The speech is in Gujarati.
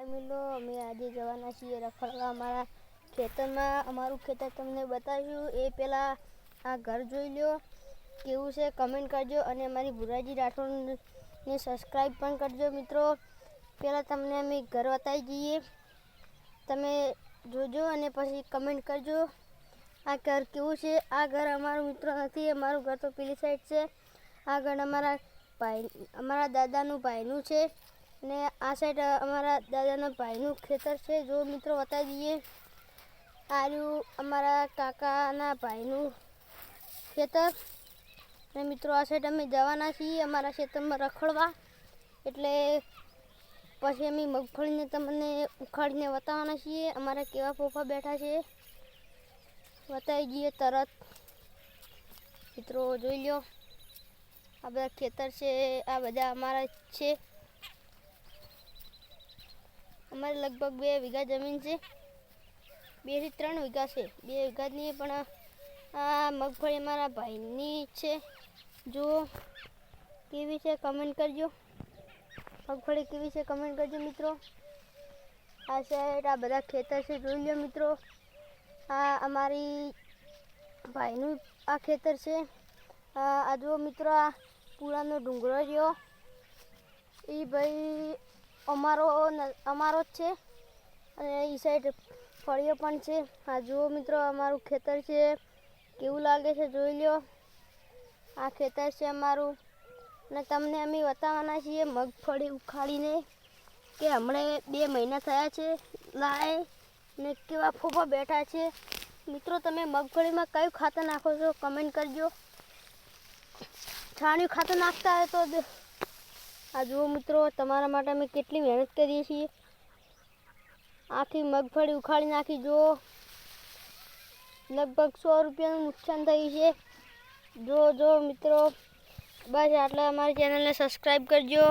હાય મિલો, અમે આજે જવાના છીએ રખડવા અમારા ખેતરમાં. અમારું ખેતર તમને બતાવ્યું એ પહેલાં આ ઘર જોઈ લો કેવું છે, કમેન્ટ કરજો અને અમારી ભુરાજી રાઠોડને સબસ્ક્રાઈબ પણ કરજો મિત્રો. પહેલાં તમને અમે ઘર બતાવી જઈએ, તમે જોજો અને પછી કમેન્ટ કરજો આ ઘર કેવું છે. આ ઘર અમારું મિત્રો નથી, અમારું ઘર તો પેલી સાઈડ છે. આ ઘર અમારા દાદાનું ભાઈનું છે ને આ સાઈડ અમારા દાદાના ભાઈનું ખેતર છે. જો મિત્રો બતાવી દઈએ, આ રહ્યું અમારા કાકાના ભાઈનું ખેતર. ને મિત્રો આ સાઈડ અમે જવાના છીએ અમારા ખેતરમાં રખડવા, એટલે પછી અમે મગફળીને તમને ઉખાડીને બતાવવાના છીએ. અમારા કેવા ફોફા બેઠા છે બતાવી દઈએ તરત. મિત્રો જોઈ લો, આ બધા ખેતર છે, આ બધા અમારા છે. અમારે લગભગ 2 વીઘા જમીન છે, 2 થી 3 વીઘા છે. 2 વીઘા નહીં પણ આ મગફળી મારા ભાઈની છે. જો કેવી છે કમેન્ટ કરજો, મગફળી કેવી છે કમેન્ટ કરજો મિત્રો. આ સાઈડ આ બધા ખેતર છે, જોઈ લો મિત્રો. આ અમારી ભાઈનું આ ખેતર છે. આ જો મિત્રો, આ પુરાનો ડુંગરો રહ્યો એ ભાઈ અમારો જ છે અને એ સાઈડ ફળિયો પણ છે. આ જુઓ મિત્રો, અમારું ખેતર છે, કેવું લાગે છે જોઈ લો. આ ખેતર છે અમારું અને તમને અમે બતાવવાના છીએ મગફળી ઉખાડીને કે હમણાં 2 મહિના થયા છે લાય ને કેવા ફોફા બેઠા છે. મિત્રો તમે મગફળીમાં કયું ખાતર નાખો છો કમેન્ટ કરજો. છાણિયું ખાતર નાખતા હોય તો આ જુઓ મિત્રો, તમારા માટે અમે કેટલી મહેનત કરીએ છીએ. આખી મગફળી ઉખાડી નાખી. જો લગભગ 100 રૂપિયાનું નુકસાન થયું છે. જો મિત્રો, બસ આટલા. અમારી ચેનલને સબસ્ક્રાઈબ કરજો.